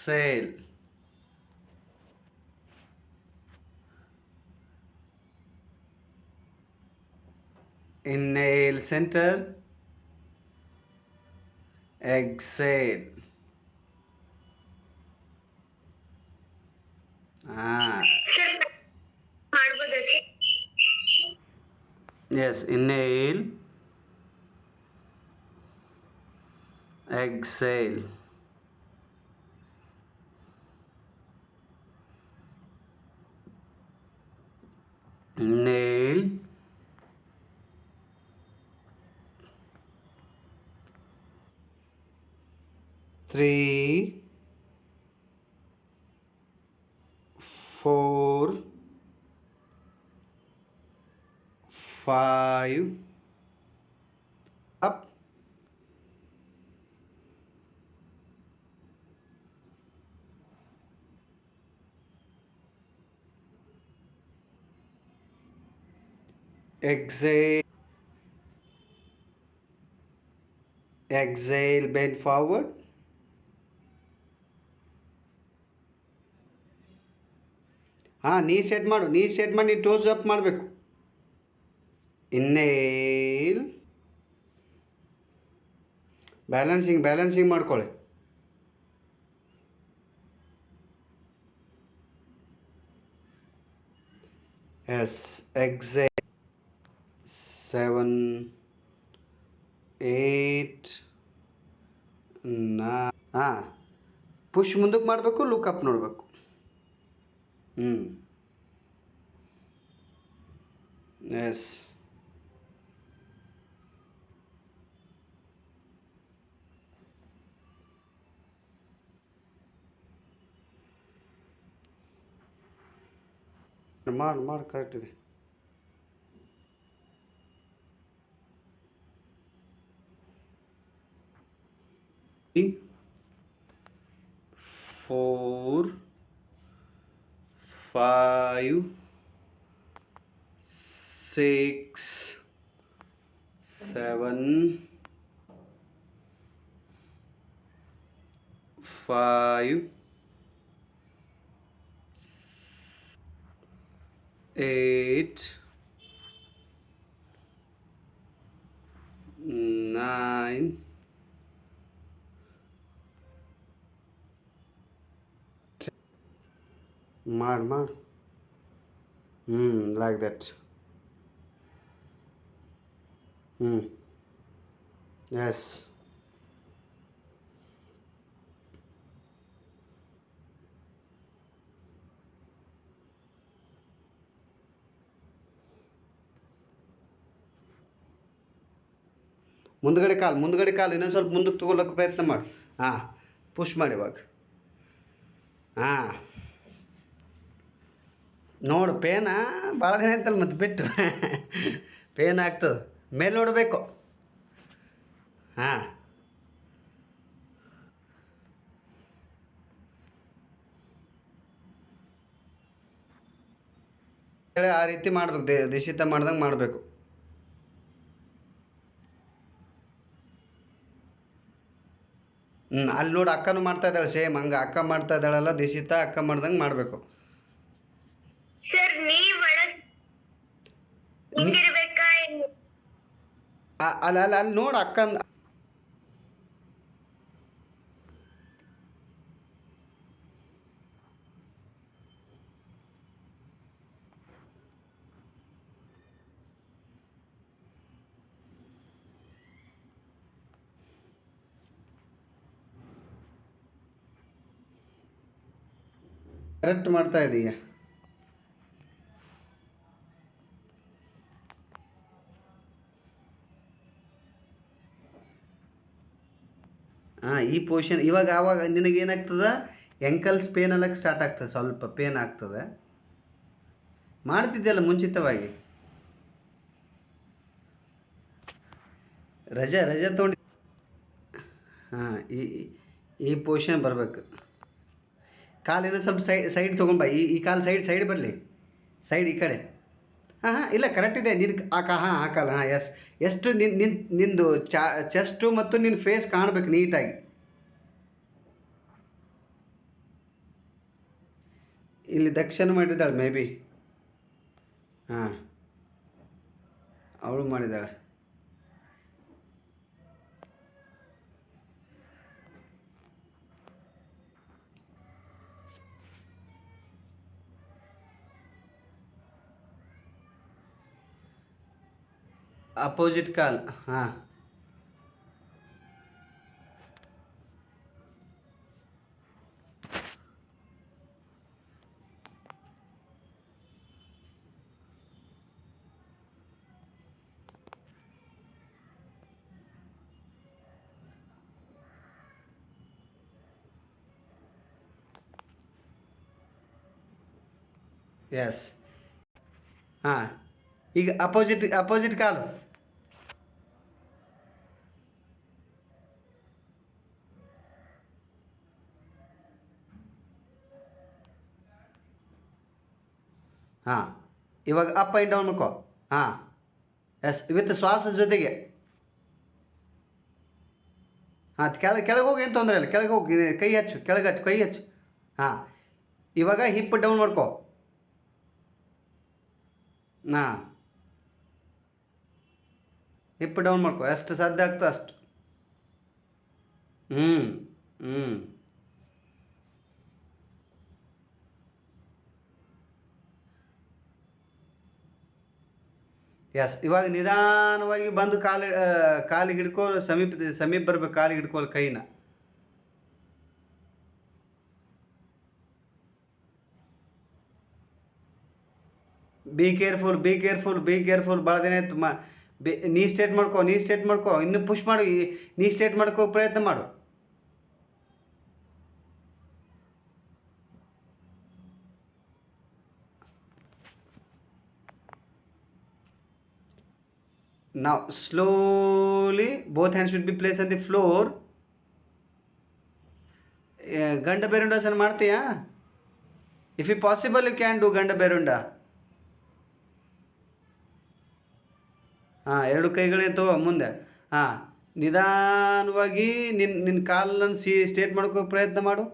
exhale. Inhale center, exhale. Yes, inhale, exhale. Inhale, three, 4, 5, up. Exhale, exhale, bend forward. ನೀ set ಮಾಡು, ನೀ toes up ಮಾಡಬೇಕು. ಇನ್ನೇಲ್ balancing ಮಾಡ್ಕೊಳ್ಳಿ. Yes, exhale 7, 8, 9. ಪುಷ್ ಮುಂದಕ್ಕೆ ಮಾಡಬೇಕು, ಲುಕ್ ಅಪ್ ನೋಡಬೇಕು. ಎಸ್, ಮಾಡಿ ಕರೆಕ್ಟ್ ಇದೆ. Four, 5, 6, 7, 5, 8, 9, 10. Mar. Like that. Yes. ಮುಂದ್ಗಡೆ ಕಾಲು ಇನ್ನೊಂದು ಸ್ವಲ್ಪ ಮುಂದಕ್ಕೆ ತಗೊಳ್ಳೋಕೆ ಪ್ರಯತ್ನ ಮಾಡಿ. ಪುಷ್ ಮಾಡಿ ಇವಾಗ. ನೋಡು, ಪೇನ ಭಾಳ ದಿನ ಆಯ್ತಲ್ಲ ಮತ್ತೆ ಬಿಟ್ಟು. ಪೇನ್ ಆಗ್ತದೆ, ಮೇಲೆ ನೋಡಬೇಕು. ಆ ರೀತಿ ಮಾಡ್ಬೇಕು, ದಿಶಿತ ಮಾಡ್ದಂಗೆ ಮಾಡಬೇಕು. ಅಲ್ಲಿ ನೋಡಿ, ಅಕ್ಕನೂ ಮಾಡ್ತಾ ಇದ್ದಾಳೆ ಸೇಮ್ ಹಂಗೆ. ಅಕ್ಕ ಮಾಡ್ತಾ ಇದ್ದಾಳಲ್ಲ ದಿಶಿತ, ಅಕ್ಕ ಮಾಡ್ದಂಗೆ ಮಾಡಬೇಕು. ಅಲ್ಲಿ ನೋಡು ಅಕ್ಕನ. ಕರೆಕ್ಟ್ ಮಾಡ್ತಾ ಇದೀಯ. ಈ ಪೊಸಿಷನ್ ಇವಾಗ ಆವಾಗ ನಿನಗೇನಾಗ್ತದೆ, ಎಂಕಲ್ಸ್ ಪೇನ್ ಅಲ್ಲಕ್ಕೆ ಸ್ಟಾರ್ಟ್ ಆಗ್ತದೆ, ಸ್ವಲ್ಪ ಪೇನ್ ಆಗ್ತದೆ. ಮಾಡ್ತಿದ್ದೆಲ್ಲ ಮುಂಚಿತವಾಗಿ. ರಜೆ ತೊಗೊಂಡು ಈ ಪೊಸಿಷನ್ ಬರಬೇಕು. ಕಾಲಿನ ಸ್ವಲ್ಪ ಸೈಡ್ ತೊಗೊಂಬ. ಈ ಕಾಲು ಸೈಡ್ ಬರಲಿ, ಸೈಡ್ ಈ ಕಡೆ. ಇಲ್ಲ ಕರೆಕ್ಟ್ ಇದೆ. ನಿನ್ನ ಹಾಕಲ್ಲ. ಎಸ್, ಎಷ್ಟು ನಿಂದು ಚೆಸ್ಟು ಮತ್ತು ನಿನ್ನ ಫೇಸ್ ಕಾಣಬೇಕು ನೀಟಾಗಿ. ಇಲ್ಲಿ ದಕ್ಷಿಣ ಮಾಡಿದ್ದಾಳೆ ಮೇ ಬಿ. ಹಾಂ, ಅವಳು ಮಾಡಿದ್ದಾಳೆ. ಅಪೋಸಿಟ್ ಕಾಲ್. ಹಾಂ, ಎಸ್. ಹಾಂ, ಈಗ ಅಪೋಸಿಟ್ ಕಾಲು. ಹಾಂ, ಇವಾಗ ಅಪ್ ಆ್ಯಂಡ್ ಡೌನ್ ಮಾಡ್ಕೋ. ಹಾಂ, ಎಸ್, ವಿತ್ ಶ್ವಾಸದ ಜೊತೆಗೆ. ಹಾಂ, ಕೆಳಗೆ ಹೋಗಿ, ಏನು ತೊಂದರೆ ಇಲ್ಲ, ಕೆಳಗೆ ಹೋಗಿ, ಕೈ ಹಚ್ಚು, ಕೆಳಗೆ ಹಚ್ಚು, ಕೈ ಹಚ್ಚು. ಹಾಂ, ಇವಾಗ ಹಿಪ್ ಡೌನ್ ಮಾಡ್ಕೋ. ಹಾಂ, ಹಿಪ್ ಡೌನ್ ಮಾಡ್ಕೋ, ಎಷ್ಟು ಸಾಧ್ಯ ಆಗ್ತದೆ ಅಷ್ಟು. ಹ್ಞೂ ಹ್ಞೂ ಎಸ್. ಇವಾಗ ನಿಧಾನವಾಗಿ ಬಂದು ಕಾಲಿಗೆ ಹಿಡ್ಕೋ, ಸಮೀಪ ಬರ್ಬೇಕು, ಕಾಲಿಗೆ ಹಿಡ್ಕೋಲ್ಲ ಕೈನ. ಬಿ ಕೇರ್ಫುಲ್ ಭಾಳ ದಿನ ಆಯ್ತು. ನೀ ಸ್ಟ್ರೇಟ್ ಮಾಡ್ಕೋ, ಇನ್ನು ಪುಷ್ ಮಾಡು, ನೀ ಸ್ಟ್ರೇಟ್ ಮಾಡ್ಕೋ, ಪ್ರಯತ್ನ ಮಾಡು. Now slowly both hands should be placed on the floor. ಗಂಡ ಬೇರುಂಡಾಸನ ಮಾಡ್ತೀಯಾ? If it possible you can do ಗಂಡ ಬೇರುಂಡ. ಹಾಂ, ಎರಡು ಕೈಗಳೇ ತಗೋ ಮುಂದೆ. ಹಾಂ, ನಿಧಾನವಾಗಿ ನಿನ್ನ ಕಾಲನ್ನು ಸ್ಟ್ರೇಟ್ ಮಾಡ್ಕೋ ಪ್ರಯತ್ನ ಮಾಡು.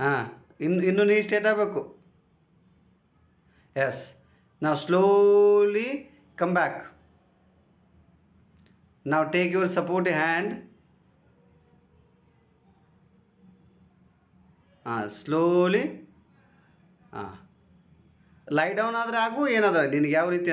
ಹಾಂ, ಇನ್ನು ನೀ ಸ್ಟ್ರೇಟ್ ಆಗಬೇಕು. ಎಸ್. ನಾವು ಸ್ಲೋಲಿ ಕಮ್ ಬ್ಯಾಕ್. ನಾವು ಟೇಕ್ ಯುವರ್ ಸಪೋರ್ಟ್ ಹ್ಯಾಂಡ್. ಹಾಂ, ಸ್ಲೋಲಿ. ಹಾಂ, ಲೈ ಡೌನ್ ಆದರೆ ಆಗು, ಏನಾದ್ರೆ ನಿನಗೆ ಯಾವ ರೀತಿ